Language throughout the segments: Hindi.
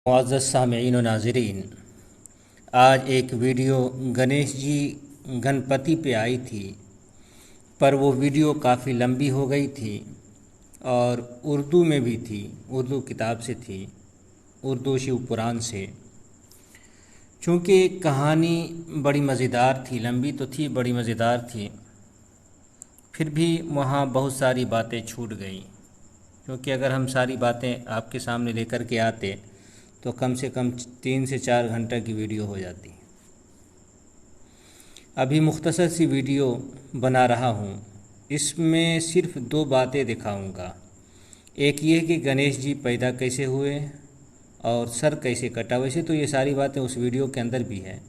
मुअज़्ज़ज़ सामिईन व नाज़रीन, आज एक वीडियो गणेश जी गणपति पे आई थी, पर वो वीडियो काफ़ी लंबी हो गई थी और उर्दू में भी थी, उर्दू किताब से थी, उर्दू शिव पुराण से। चूँकि कहानी बड़ी मज़ेदार थी, लंबी तो थी, बड़ी मज़ेदार थी, फिर भी वहाँ बहुत सारी बातें छूट गई। क्योंकि अगर हम सारी बातें आपके सामने लेकर के आते तो कम से कम 3 से 4 घंटे की वीडियो हो जाती। अभी मुख्तसर सी वीडियो बना रहा हूँ, इसमें सिर्फ 2 बातें दिखाऊंगा। एक ये कि गणेश जी पैदा कैसे हुए और सर कैसे कटा। वैसे तो ये सारी बातें उस वीडियो के अंदर भी है।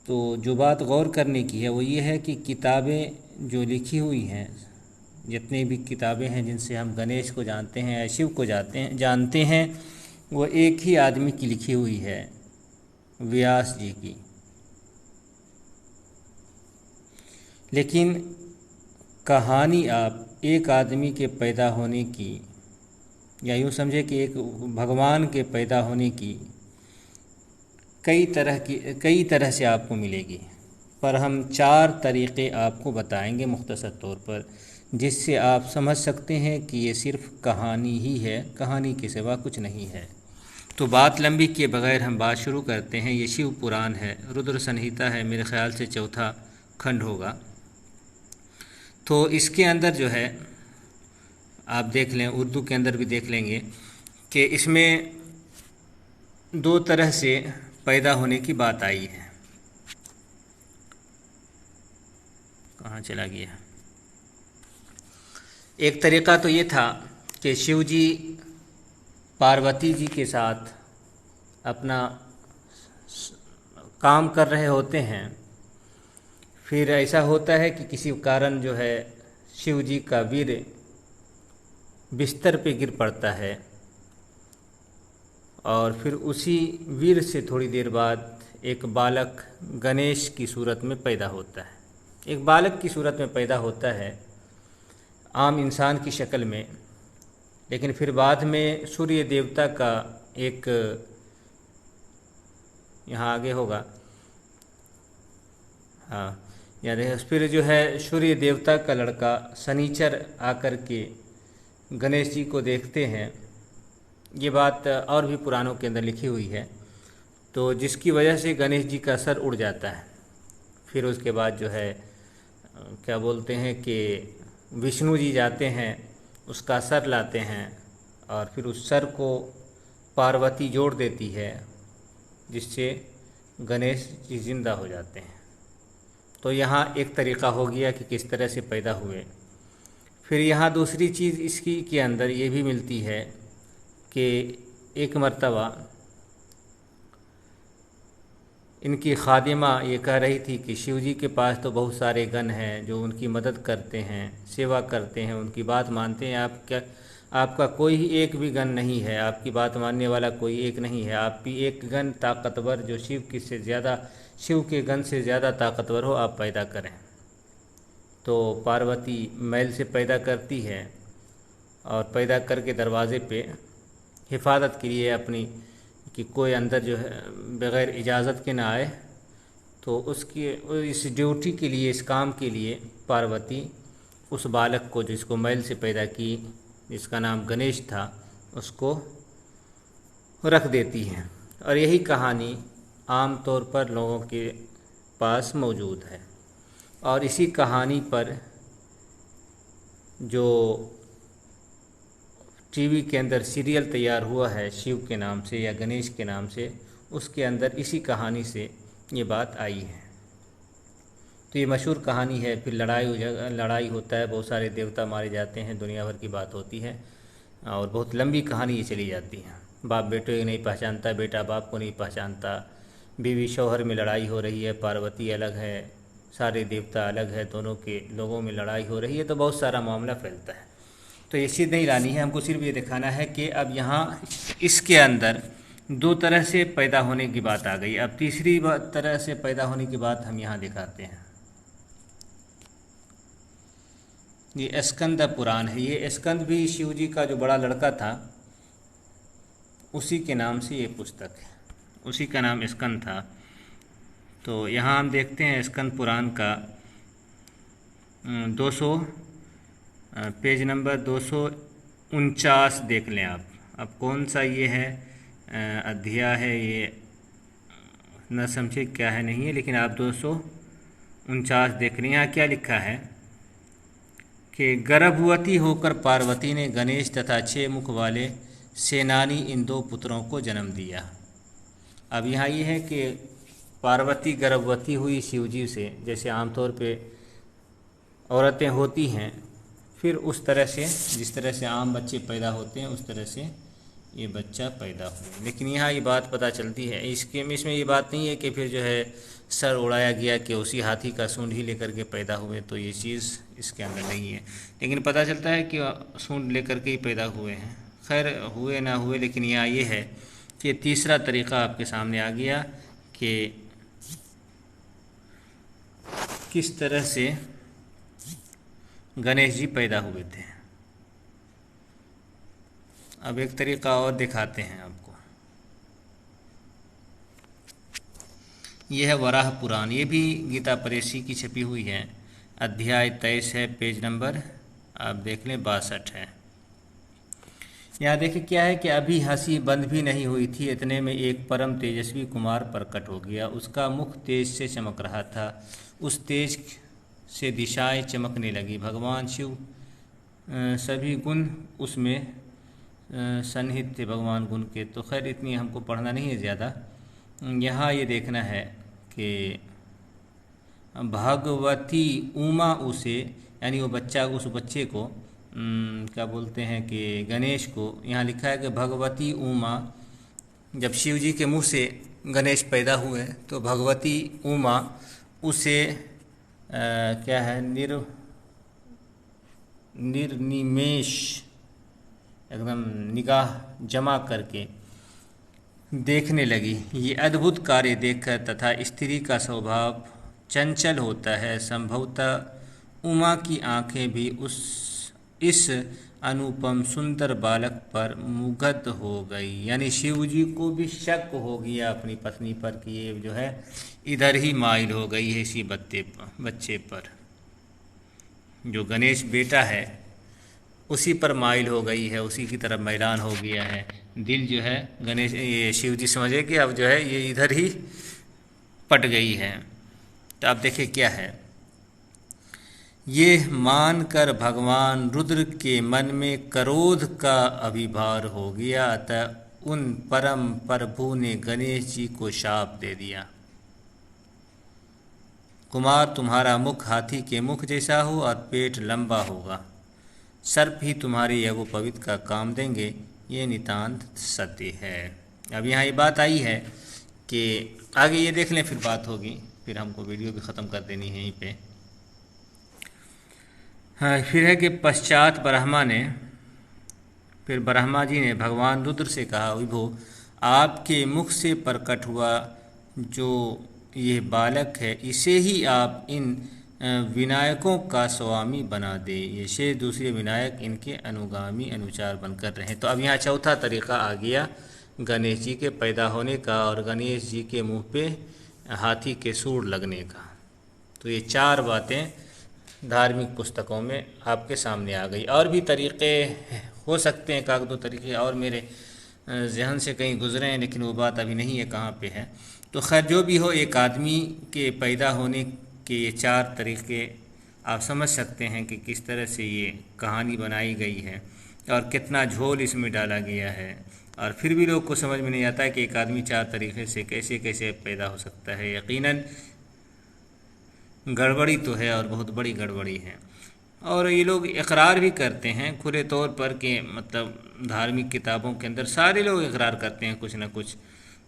तो जो बात गौर करने की है वो ये है कि किताबें जो लिखी हुई हैं, जितनी भी किताबें हैं जिनसे हम गणेश को जानते हैं या शिव को जानते हैं, वो एक ही आदमी की लिखी हुई है, व्यास जी की। लेकिन कहानी आप एक आदमी के पैदा होने की, या यूँ समझे कि एक भगवान के पैदा होने की कई तरह से आपको मिलेगी, पर हम 4 तरीक़े आपको बताएंगे मुख्तसर तौर पर, जिससे आप समझ सकते हैं कि ये सिर्फ़ कहानी ही है, कहानी के सिवा कुछ नहीं है। तो बात लंबी किए बगैर हम बात शुरू करते हैं। ये शिव पुराण है, रुद्र संहिता है, मेरे ख़्याल से 4था खंड होगा। तो इसके अंदर जो है आप देख लें, उर्दू के अंदर भी देख लेंगे कि इसमें 2 तरह से पैदा होने की बात आई है। कहाँ चला गया? एक तरीक़ा तो ये था कि शिव जी पार्वती जी के साथ अपना काम कर रहे होते हैं। फिर ऐसा होता है कि किसी कारण जो है शिव जी का वीर बिस्तर पे गिर पड़ता है और फिर उसी वीर से थोड़ी देर बाद एक बालक गणेश की सूरत में पैदा होता है। एक बालक की सूरत में पैदा होता है, आम इंसान की शक्ल में। लेकिन फिर बाद में सूर्य देवता का एक, यहाँ आगे होगा, हाँ, यानी फिर जो है सूर्य देवता का लड़का शनिचर आकर के गणेश जी को देखते हैं। ये बात और भी पुराणों के अंदर लिखी हुई है। तो जिसकी वजह से गणेश जी का सर उड़ जाता है। फिर उसके बाद जो है क्या बोलते हैं कि विष्णु जी जाते हैं, उसका सर लाते हैं और फिर उस सर को पार्वती जोड़ देती है, जिससे गणेश जी जिंदा हो जाते हैं। तो यहाँ एक तरीक़ा हो गया कि किस तरह से पैदा हुए। फिर यहाँ दूसरी चीज़ इसकी के अंदर ये भी मिलती है कि एक मर्तबा इनकी खादिमा ये कह रही थी कि शिव जी के पास तो बहुत सारे गण हैं जो उनकी मदद करते हैं, सेवा करते हैं, उनकी बात मानते हैं। आपका कोई एक भी गण नहीं है, आपकी बात मानने वाला कोई एक नहीं है। आप भी एक गण ताकतवर जो शिव के गण से ज़्यादा ताकतवर हो, आप पैदा करें। तो पार्वती मैल से पैदा करती है और पैदा करके दरवाज़े पे हिफाजत के लिए अपनी, कि कोई अंदर जो है बग़ैर इजाज़त के ना आए, तो उसकी इस ड्यूटी के लिए, इस काम के लिए पार्वती उस बालक को, जिसको मैल से पैदा की, जिसका नाम गणेश था, उसको रख देती हैं। और यही कहानी आम तौर पर लोगों के पास मौजूद है। और इसी कहानी पर जो टीवी के अंदर सीरियल तैयार हुआ है शिव के नाम से या गणेश के नाम से, उसके अंदर इसी कहानी से ये बात आई है। तो ये मशहूर कहानी है। फिर लड़ाई होता है, बहुत सारे देवता मारे जाते हैं, दुनिया भर की बात होती है और बहुत लंबी कहानी ये चली जाती है। बाप बेटे को नहीं पहचानता, बेटा बाप को नहीं पहचानता, बीवी शौहर में लड़ाई हो रही है, पार्वती अलग है, सारे देवता अलग है, दोनों के लोगों में लड़ाई हो रही है। तो बहुत सारा मामला फैलता है। तो ये चीज़ नहीं लानी है, हमको सिर्फ ये दिखाना है कि अब यहाँ इसके अंदर 2 तरह से पैदा होने की बात आ गई। अब तीसरी तरह से पैदा होने की बात हम यहाँ दिखाते हैं। ये स्कंद पुराण है। ये स्कंद भी शिव जी का जो बड़ा लड़का था, उसी के नाम से ये पुस्तक है, उसी का नाम स्कंद था। तो यहाँ हम देखते हैं स्कंद पुराण का 200 पेज नंबर 249 देख लें आप। अब कौन सा ये है अध्याय है, ये न समझे क्या है नहीं है, लेकिन आप 249 देख रहे हैं। यहाँ क्या लिखा है कि गर्भवती होकर पार्वती ने गणेश तथा 6 मुख वाले सेनानी इन 2 पुत्रों को जन्म दिया। अब यहाँ ये है कि पार्वती गर्भवती हुई शिवजी से, जैसे आमतौर पे औरतें होती हैं, फिर उस तरह से जिस तरह से आम बच्चे पैदा होते हैं उस तरह से ये बच्चा पैदा हुआ। लेकिन यहाँ ये बात पता चलती है, इसमें ये बात नहीं है कि फिर जो है सर उड़ाया गया कि उसी हाथी का सूंड ही लेकर के पैदा हुए, तो ये चीज़ इसके अंदर नहीं है। लेकिन पता चलता है कि सूंड लेकर के ही पैदा हुए हैं। खैर हुए ना हुए, लेकिन यहाँ ये है कि तीसरा तरीक़ा आपके सामने आ गया कि किस तरह से गणेश जी पैदा हुए थे। अब एक तरीका और दिखाते हैं आपको। यह है वराह पुराण, ये भी गीता परेशी की छपी हुई है। अध्याय 23 है, पेज नंबर आप देख लें 62 है। यहाँ देखिए क्या है कि अभी हंसी बंद भी नहीं हुई थी, इतने में एक परम तेजस्वी कुमार प्रकट हो गया। उसका मुख तेज से चमक रहा था, उस तेज से दिशाएं चमकने लगी। भगवान शिव सभी गुण उसमें सन्निहित थे, भगवान गुण के। तो खैर इतनी हमको पढ़ना नहीं है ज़्यादा। यहाँ ये देखना है कि भगवती उमा उसे, यानी वो बच्चा, उस बच्चे को क्या बोलते हैं कि गणेश को, यहाँ लिखा है कि भगवती उमा, जब शिव जी के मुँह से गणेश पैदा हुए तो भगवती उमा उसे क्या है निर्निमेष एकदम निगाह जमा करके देखने लगी। ये अद्भुत कार्य देखकर तथा स्त्री का स्वभाव चंचल होता है, संभवतः उमा की आंखें भी इस अनुपम सुंदर बालक पर मुग्ध हो गई। यानी शिव जी को भी शक हो गया अपनी पत्नी पर कि ये जो है इधर ही माइल हो गई है इसी बच्चे पर, जो गणेश बेटा है उसी पर माइल हो गई है, उसी की तरफ मैलान हो गया है। दिल जो है गणेश ये शिव जी समझे कि अब जो है ये इधर ही पट गई है। तो आप देखिए क्या है, ये मानकर भगवान रुद्र के मन में क्रोध का अभिभार हो गया, अतः उन परम प्रभु ने गणेश जी को शाप दे दिया। कुमार, तुम्हारा मुख हाथी के मुख जैसा हो और पेट लंबा होगा, सर्प ही तुम्हारे यज्ञोपवीत का काम देंगे, ये नितांत सत्य है। अब यहाँ ये बात आई है कि आगे ये देख लें, फिर बात होगी, फिर हमको वीडियो भी ख़त्म कर देनी है यहीं पे। हाँ, फिर है कि पश्चात ब्रह्मा जी ने भगवान रुद्र से कहा, विभो आपके मुख से प्रकट हुआ जो ये बालक है, इसे ही आप इन विनायकों का स्वामी बना दे। ये शेष दूसरे विनायक इनके अनुगामी अनुचार बनकर रहें। तो अब यहाँ चौथा तरीका आ गया गणेश जी के पैदा होने का और गणेश जी के मुंह पे हाथी के सूंड लगने का। तो ये 4 बातें धार्मिक पुस्तकों में आपके सामने आ गई। और भी तरीक़े हो सकते हैं, 1-2 तरीक़े और मेरे जहन से कहीं गुजरे हैं, लेकिन वो बात अभी नहीं है कहाँ पे है। तो खैर जो भी हो, एक आदमी के पैदा होने के ये 4 तरीक़े आप समझ सकते हैं कि किस तरह से ये कहानी बनाई गई है और कितना झोल इसमें डाला गया है। और फिर भी लोग को समझ में नहीं आता है कि एक आदमी 4 तरीक़े से कैसे कैसे पैदा हो सकता है। यकीनन गड़बड़ी तो है और बहुत बड़ी गड़बड़ी है। और ये लोग इकरार भी करते हैं खुले तौर पर कि मतलब धार्मिक किताबों के अंदर सारे लोग इकरार करते हैं कुछ ना कुछ।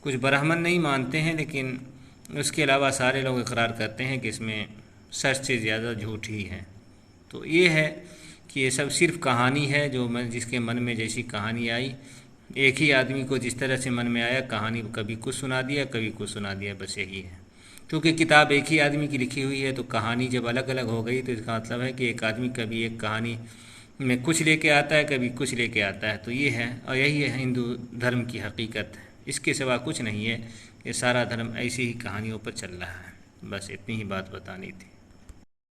कुछ ब्राह्मण नहीं मानते हैं, लेकिन उसके अलावा सारे लोग इकरार करते हैं कि इसमें सच से ज़्यादा झूठ ही है। तो ये है कि ये सब सिर्फ कहानी है, जो जिसके मन में जैसी कहानी आई, एक ही आदमी को जिस तरह से मन में आया कहानी कभी कुछ सुना दिया कभी कुछ सुना दिया, बस यही है। क्योंकि किताब एक ही आदमी की लिखी हुई है, तो कहानी जब अलग अलग हो गई तो इसका मतलब है कि एक आदमी कभी एक कहानी में कुछ लेके आता है, कभी कुछ लेके आता है। तो ये है, और यही है हिंदू धर्म की हकीकत। इसके सिवा कुछ नहीं है। ये सारा धर्म ऐसी ही कहानियों पर चल रहा है। बस इतनी ही बात बतानी थी।